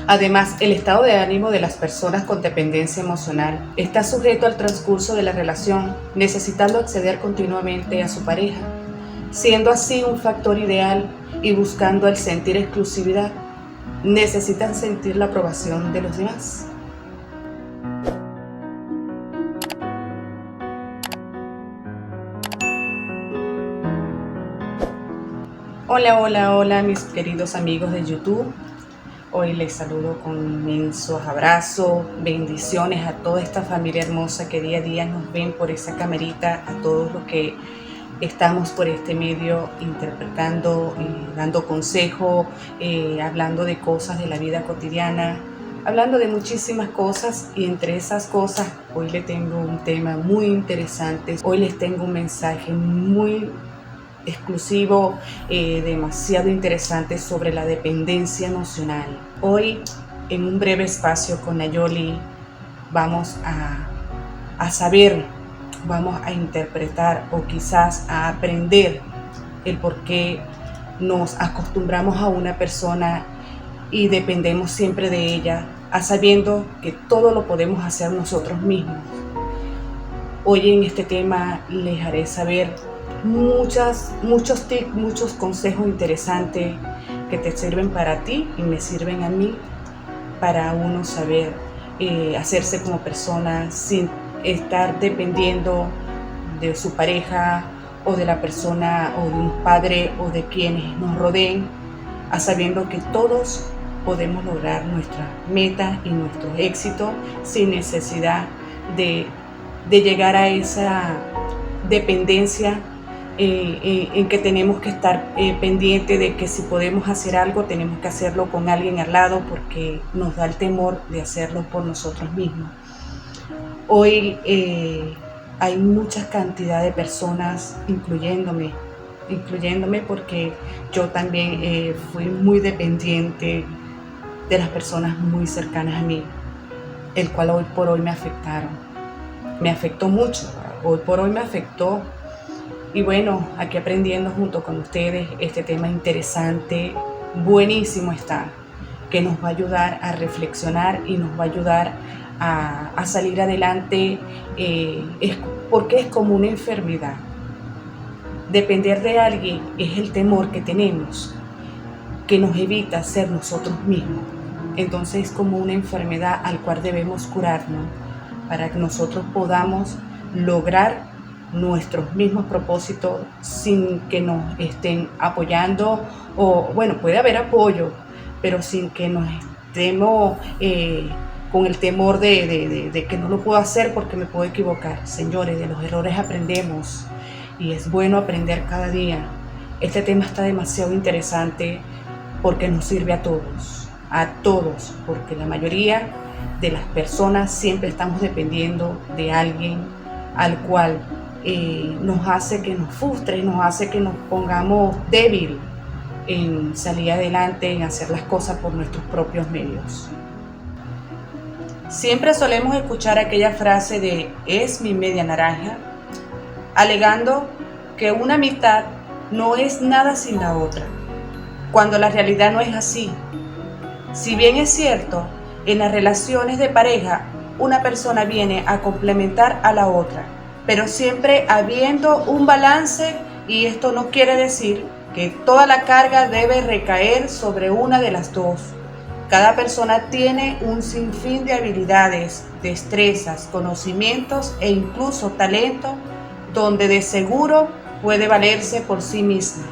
Además, el estado de ánimo de las personas con dependencia emocional está sujeto al transcurso de la relación, necesitando acceder continuamente a su pareja, siendo así un factor ideal y buscando el sentir exclusividad. Necesitan sentir la aprobación de los demás. Hola, hola, hola mis queridos amigos de YouTube. Hoy les saludo con inmensos abrazos, bendiciones a toda esta familia hermosa que día a día nos ven por esa camerita, a todos los que estamos por este medio interpretando, dando consejo, hablando de cosas de la vida cotidiana, hablando de muchísimas cosas, y entre esas cosas hoy les tengo un tema muy interesante. Hoy les tengo un mensaje muy exclusivo, demasiado interesante sobre la dependencia emocional. Hoy, en un breve espacio con Nayoli, vamos a saber, vamos a interpretar o quizás a aprender el por qué nos acostumbramos a una persona y dependemos siempre de ella, a sabiendo que todo lo podemos hacer nosotros mismos. Hoy en este tema les haré saber muchos tips, muchos consejos interesantes que te sirven para ti y me sirven a mí para uno saber hacerse como persona sin estar dependiendo de su pareja o de la persona o de un padre o de quienes nos rodeen, a sabiendo que todos podemos lograr nuestra meta y nuestro éxito sin necesidad de llegar a esa dependencia en que tenemos que estar pendiente de que si podemos hacer algo, tenemos que hacerlo con alguien al lado porque nos da el temor de hacerlo por nosotros mismos. Hoy hay mucha cantidad de personas, incluyéndome porque yo también fui muy dependiente de las personas muy cercanas a mí, el cual hoy por hoy me afectaron. Me afectó mucho, hoy por hoy me afectó. Y bueno, aquí aprendiendo junto con ustedes este tema interesante, buenísimo está, que nos va a ayudar a reflexionar y nos va a ayudar a salir adelante, porque es como una enfermedad. Depender de alguien es el temor que tenemos, que nos evita ser nosotros mismos. Entonces es como una enfermedad al cual debemos curarnos para que nosotros podamos lograr nuestros mismos propósitos sin que nos estén apoyando, o bueno, puede haber apoyo, pero sin que nos estemos con el temor de que no lo puedo hacer porque me puedo equivocar. Señores, de los errores aprendemos y es bueno aprender cada día. Este tema está demasiado interesante porque nos sirve a todos, porque la mayoría de las personas siempre estamos dependiendo de alguien al cual nos hace que nos frustre, nos hace que nos pongamos débil en salir adelante, en hacer las cosas por nuestros propios medios. Siempre solemos escuchar aquella frase de "es mi media naranja", alegando que una amistad no es nada sin la otra, cuando la realidad no es así. Si bien es cierto, en las relaciones de pareja, una persona viene a complementar a la otra, pero siempre habiendo un balance, y esto no quiere decir que toda la carga debe recaer sobre una de las dos. Cada persona tiene un sinfín de habilidades, destrezas, conocimientos e incluso talento, donde de seguro puede valerse por sí misma.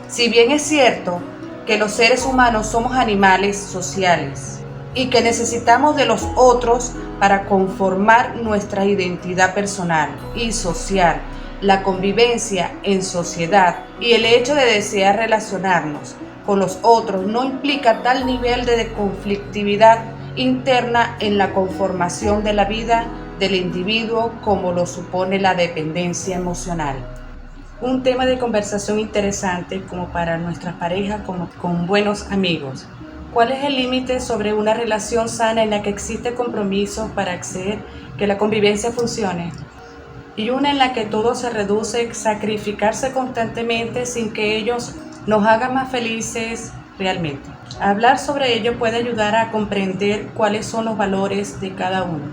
Si bien es cierto que los seres humanos somos animales sociales y que necesitamos de los otros para conformar nuestra identidad personal y social, la convivencia en sociedad y el hecho de desear relacionarnos con los otros no implica tal nivel de conflictividad interna en la conformación de la vida del individuo como lo supone la dependencia emocional. Un tema de conversación interesante como para nuestras parejas, como con buenos amigos. ¿Cuál es el límite sobre una relación sana en la que existe compromiso para hacer que la convivencia funcione? Y una en la que todo se reduce a sacrificarse constantemente sin que ellos nos hagan más felices realmente. Hablar sobre ello puede ayudar a comprender cuáles son los valores de cada uno.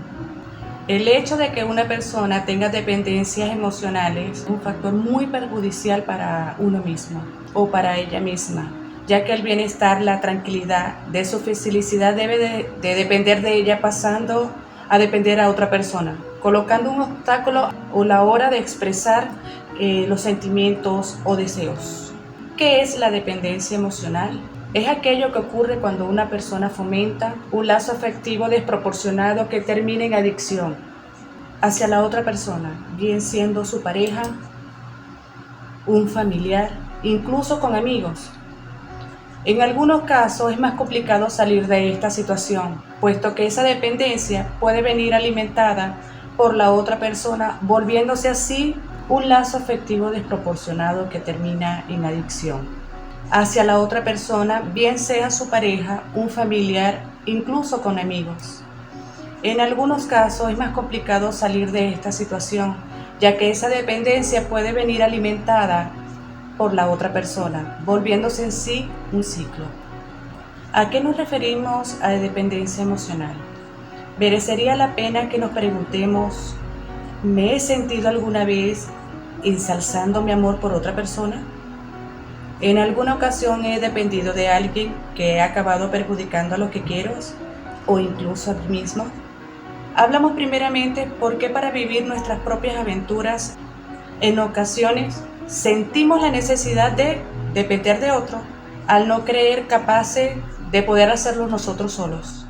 El hecho de que una persona tenga dependencias emocionales es un factor muy perjudicial para uno mismo o para ella misma, ya que el bienestar, la tranquilidad de su felicidad debe de depender de ella, pasando a depender a otra persona, colocando un obstáculo a la hora de expresar los sentimientos o deseos. ¿Qué es la dependencia emocional? Es aquello que ocurre cuando una persona fomenta un lazo afectivo desproporcionado que termina en adicción hacia la otra persona, bien siendo su pareja, un familiar, incluso con amigos. En algunos casos es más complicado salir de esta situación, puesto que esa dependencia puede venir alimentada por la otra persona, volviéndose así un lazo afectivo desproporcionado que termina en adicción hacia la otra persona, bien sea su pareja, un familiar, incluso con amigos. En algunos casos es más complicado salir de esta situación, ya que esa dependencia puede venir alimentada por la otra persona, volviéndose en sí un ciclo. ¿A qué nos referimos a dependencia emocional? Merecería la pena que nos preguntemos, ¿me he sentido alguna vez ensalzando mi amor por otra persona? ¿En alguna ocasión he dependido de alguien que he acabado perjudicando a los que quiero o incluso a mí mismo? Hablamos primeramente porque para vivir nuestras propias aventuras, en ocasiones sentimos la necesidad de depender de otro, al no creer capaces de poder hacerlo nosotros solos.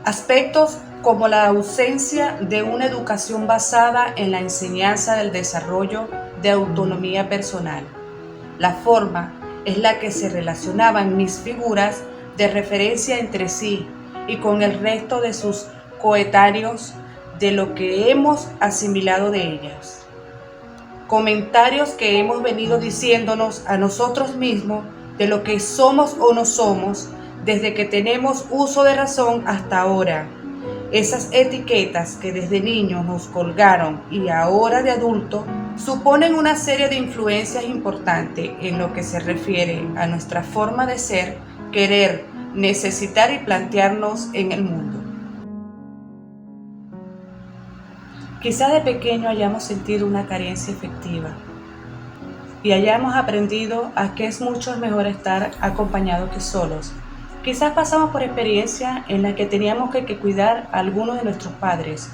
Aspectos como la ausencia de una educación basada en la enseñanza del desarrollo de autonomía personal. La forma es la que se relacionaban mis figuras de referencia entre sí y con el resto de sus coetáneos de lo que hemos asimilado de ellas. Comentarios que hemos venido diciéndonos a nosotros mismos de lo que somos o no somos desde que tenemos uso de razón hasta ahora. Esas etiquetas que desde niños nos colgaron y ahora de adulto suponen una serie de influencias importantes en lo que se refiere a nuestra forma de ser, querer, necesitar y plantearnos en el mundo. Quizá de pequeño hayamos sentido una carencia efectiva y hayamos aprendido a que es mucho mejor estar acompañados que solos. Quizás pasamos por experiencia en la que teníamos que cuidar a algunos de nuestros padres,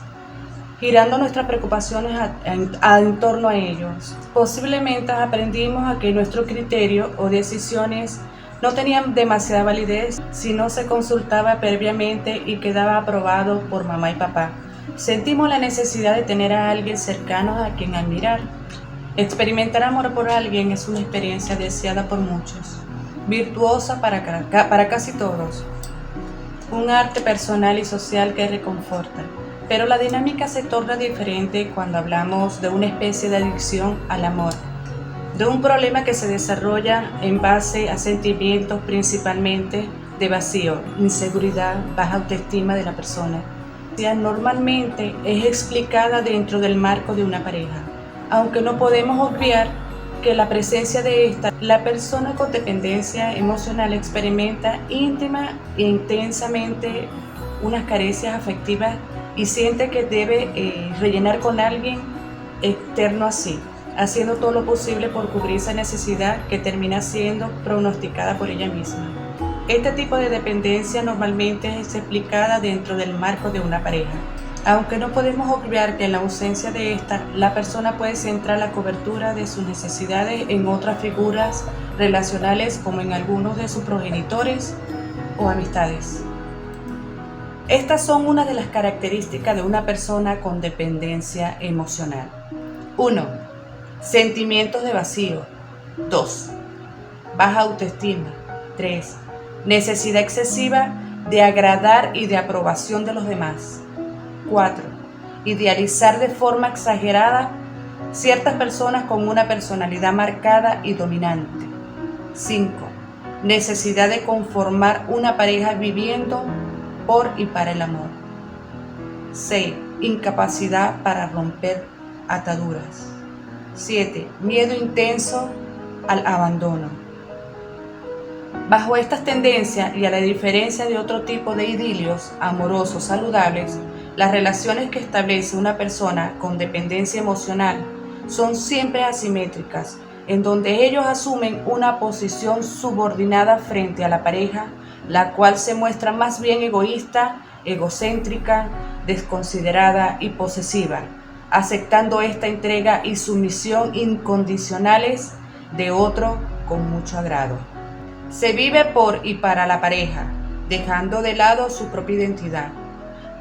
girando nuestras preocupaciones en torno a ellos. Posiblemente aprendimos a que nuestro criterio o decisiones no tenían demasiada validez si no se consultaba previamente y quedaba aprobado por mamá y papá. Sentimos la necesidad de tener a alguien cercano a quien admirar. Experimentar amor por alguien es una experiencia deseada por muchos, virtuosa para casi todos, un arte personal y social que reconforta, pero la dinámica se torna diferente cuando hablamos de una especie de adicción al amor, de un problema que se desarrolla en base a sentimientos principalmente de vacío, inseguridad, baja autoestima de la persona. Normalmente es explicada dentro del marco de una pareja, aunque no podemos obviar que la presencia de esta, la persona con dependencia emocional experimenta íntima e intensamente unas carencias afectivas y siente que debe rellenar con alguien externo así, haciendo todo lo posible por cubrir esa necesidad que termina siendo pronosticada por ella misma. Este tipo de dependencia normalmente es explicada dentro del marco de una pareja, aunque no podemos obviar que en la ausencia de esta, la persona puede centrar la cobertura de sus necesidades en otras figuras relacionales como en algunos de sus progenitores o amistades. Estas son una de las características de una persona con dependencia emocional. 1. Sentimientos de vacío. 2. Baja autoestima. 3. Necesidad excesiva de agradar y de aprobación de los demás. 4. Idealizar de forma exagerada ciertas personas con una personalidad marcada y dominante. 5. Necesidad de conformar una pareja viviendo por y para el amor. 6. Incapacidad para romper ataduras. 7. Miedo intenso al abandono. Bajo estas tendencias y a la diferencia de otro tipo de idilios amorosos saludables, las relaciones que establece una persona con dependencia emocional son siempre asimétricas, en donde ellos asumen una posición subordinada frente a la pareja, la cual se muestra más bien egoísta, egocéntrica, desconsiderada y posesiva, aceptando esta entrega y sumisión incondicionales de otro con mucho agrado. Se vive por y para la pareja, dejando de lado su propia identidad,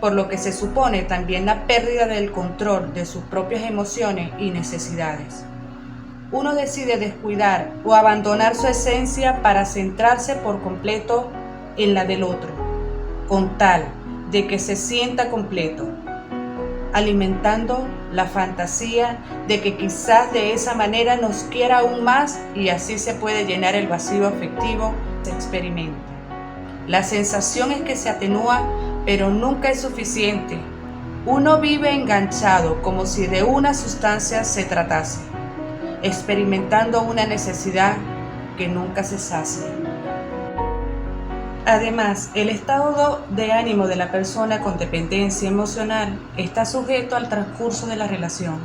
por lo que se supone también la pérdida del control de sus propias emociones y necesidades. Uno decide descuidar o abandonar su esencia para centrarse por completo en la del otro, con tal de que se sienta completo, alimentando la fantasía de que quizás de esa manera nos quiera aún más y así se puede llenar el vacío afectivo que se experimenta. La sensación es que se atenúa, pero nunca es suficiente. Uno vive enganchado como si de una sustancia se tratase, experimentando una necesidad que nunca se sacia. Además, el estado de ánimo de la persona con dependencia emocional está sujeto al transcurso de la relación,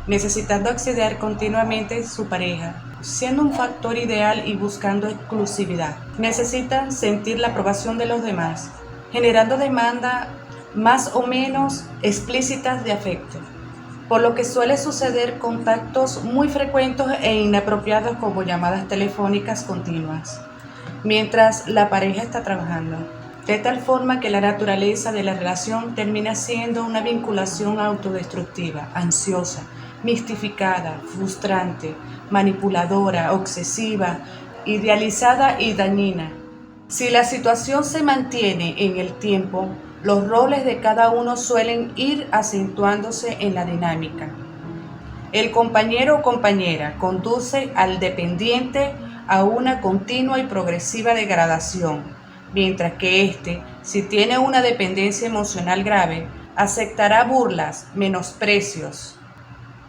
necesitando acceder continuamente a su pareja, siendo un factor ideal y buscando exclusividad. Necesitan sentir la aprobación de los demás, generando demandas más o menos explícitas de afecto, por lo que suele suceder contactos muy frecuentes e inapropiados como llamadas telefónicas continuas, mientras la pareja está trabajando, de tal forma que la naturaleza de la relación termina siendo una vinculación autodestructiva, ansiosa, mistificada, frustrante, manipuladora, obsesiva, idealizada y dañina. Si la situación se mantiene en el tiempo, los roles de cada uno suelen ir acentuándose en la dinámica. El compañero o compañera conduce al dependiente a una continua y progresiva degradación, mientras que éste, si tiene una dependencia emocional grave, aceptará burlas, menosprecios,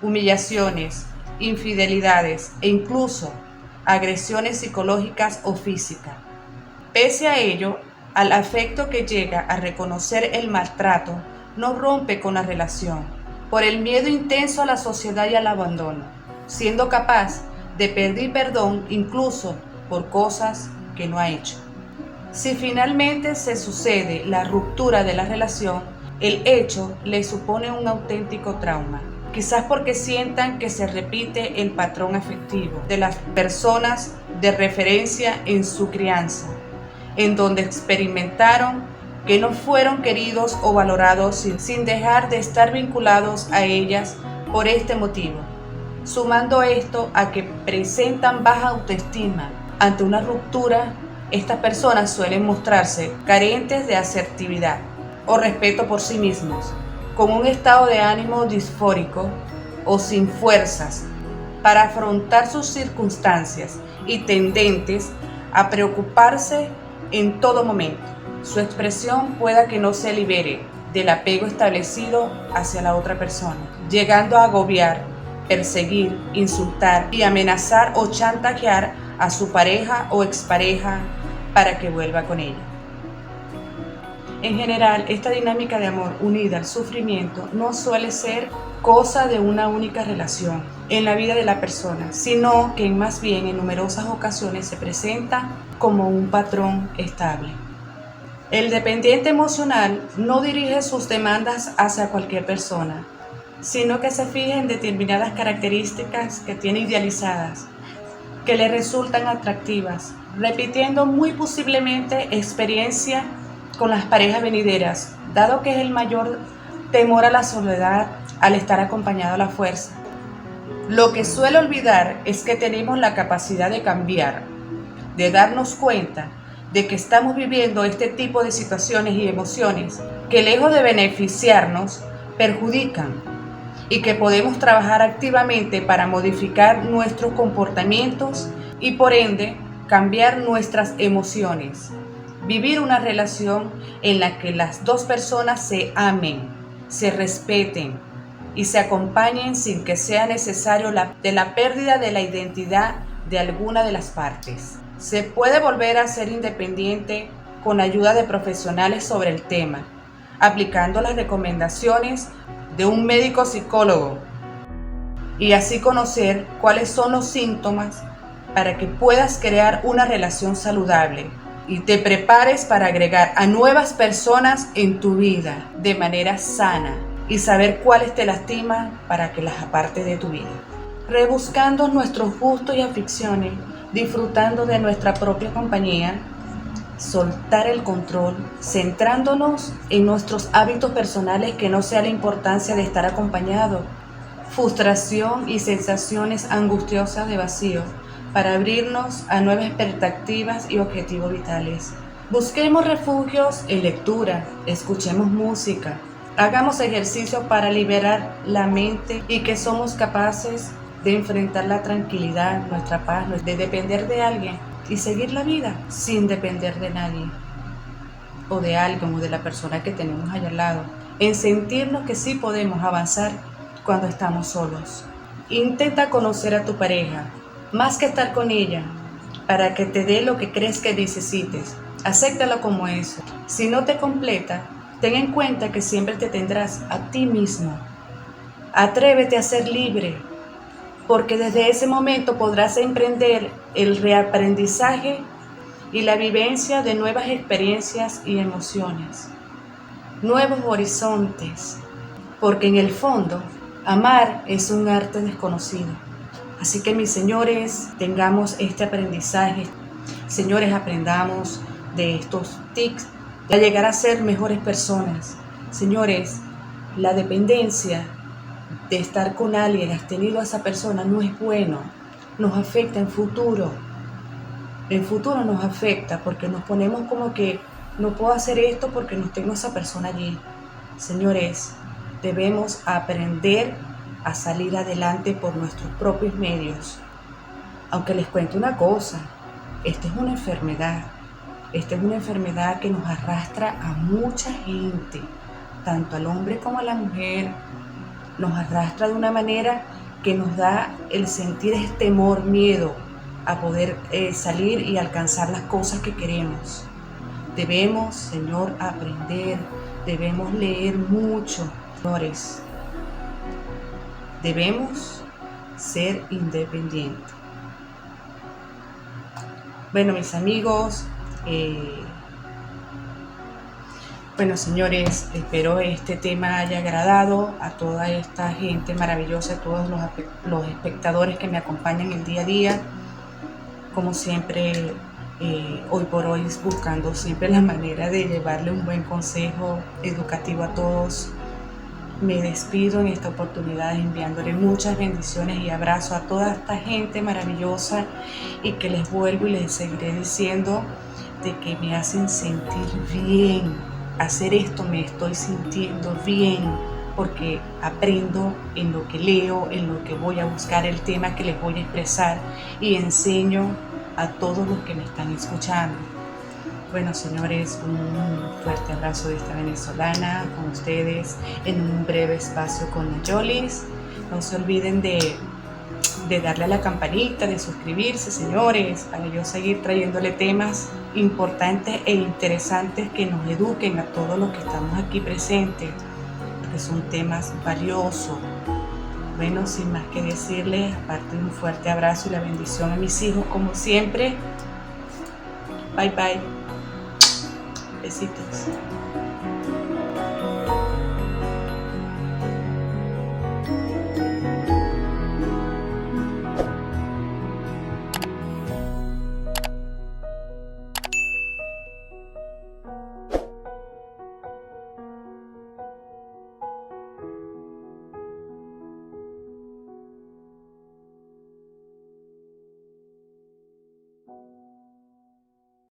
humillaciones, infidelidades e incluso agresiones psicológicas o físicas. Pese a ello, al afecto que llega a reconocer el maltrato, no rompe con la relación, por el miedo intenso a la sociedad y al abandono, siendo capaz de pedir perdón incluso por cosas que no ha hecho. Si finalmente se sucede la ruptura de la relación, el hecho le supone un auténtico trauma, quizás porque sientan que se repite el patrón afectivo de las personas de referencia en su crianza, en donde experimentaron que no fueron queridos o valorados sin dejar de estar vinculados a ellas por este motivo. Sumando esto a que presentan baja autoestima ante una ruptura, estas personas suelen mostrarse carentes de asertividad o respeto por sí mismos, con un estado de ánimo disfórico o sin fuerzas para afrontar sus circunstancias y tendentes a preocuparse en todo momento. Su expresión pueda que no se libere del apego establecido hacia la otra persona, llegando a agobiar, perseguir, insultar y amenazar o chantajear a su pareja o expareja para que vuelva con ella. En general, esta dinámica de amor unida al sufrimiento no suele ser cosa de una única relación en la vida de la persona, sino que más bien en numerosas ocasiones se presenta como un patrón estable. El dependiente emocional no dirige sus demandas hacia cualquier persona, sino que se fija en determinadas características que tiene idealizadas, que le resultan atractivas, repitiendo muy posiblemente experiencia con las parejas venideras, dado que es el mayor temor a la soledad al estar acompañado a la fuerza. Lo que suele olvidar es que tenemos la capacidad de cambiar, de darnos cuenta de que estamos viviendo este tipo de situaciones y emociones que lejos de beneficiarnos, perjudican, y que podemos trabajar activamente para modificar nuestros comportamientos y por ende cambiar nuestras emociones. Vivir una relación en la que las dos personas se amen, se respeten y se acompañen sin que sea necesario la pérdida de la identidad de alguna de las partes. Se puede volver a ser independiente con ayuda de profesionales sobre el tema, aplicando las recomendaciones de un médico psicólogo y así conocer cuáles son los síntomas para que puedas crear una relación saludable y te prepares para agregar a nuevas personas en tu vida de manera sana y saber cuáles te lastiman para que las apartes de tu vida. Rebuscando nuestros gustos y aficiones, disfrutando de nuestra propia compañía, soltar el control, centrándonos en nuestros hábitos personales, que no sea la importancia de estar acompañado, frustración y sensaciones angustiosas de vacío, para abrirnos a nuevas perspectivas y objetivos vitales. Busquemos refugios en lectura, escuchemos música, hagamos ejercicio para liberar la mente y que somos capaces de enfrentar la tranquilidad, nuestra paz, de depender de alguien y seguir la vida sin depender de nadie o de alguien o de la persona que tenemos allá al lado, en sentirnos que sí podemos avanzar cuando estamos solos. Intenta conocer a tu pareja, más que estar con ella, para que te dé lo que crees que necesites. Acéptalo como eso. Si no te completa, ten en cuenta que siempre te tendrás a ti mismo. Atrévete a ser libre, porque desde ese momento podrás emprender el reaprendizaje y la vivencia de nuevas experiencias y emociones, nuevos horizontes, porque en el fondo, amar es un arte desconocido. Así que, mis señores, tengamos este aprendizaje. Señores, aprendamos de estos tics a llegar a ser mejores personas. Señores, la dependencia de estar con alguien, has tenido a esa persona, no es bueno. Nos afecta en futuro. En futuro nos afecta porque nos ponemos como que no puedo hacer esto porque no tengo a esa persona allí. Señores, debemos aprender a salir adelante por nuestros propios medios. Aunque les cuento una cosa, esta es una enfermedad. Esta es una enfermedad que nos arrastra a mucha gente, tanto al hombre como a la mujer. Nos arrastra de una manera que nos da el sentir temor, miedo a poder salir y alcanzar las cosas que queremos. Debemos, Señor, aprender, debemos leer mucho, señores. Debemos ser independientes. Bueno, mis amigos, bueno, señores, espero este tema haya agradado a toda esta gente maravillosa, a todos los espectadores que me acompañan el día a día. Como siempre, hoy por hoy, buscando siempre la manera de llevarle un buen consejo educativo a todos. Me despido en esta oportunidad enviándole muchas bendiciones y abrazos a toda esta gente maravillosa, y que les vuelvo y les seguiré diciendo de que me hacen sentir bien. Hacer esto me estoy sintiendo bien porque aprendo en lo que leo, en lo que voy a buscar el tema que les voy a expresar, y enseño a todos los que me están escuchando. Bueno, señores, un fuerte abrazo de esta venezolana con ustedes en un breve espacio con Nayolis. No se olviden de darle a la campanita, de suscribirse, señores, para yo seguir trayéndole temas importantes e interesantes que nos eduquen a todos los que estamos aquí presentes, porque son temas valiosos. Bueno, sin más que decirles, aparte de un fuerte abrazo y la bendición a mis hijos, como siempre. Bye, bye. Besitos.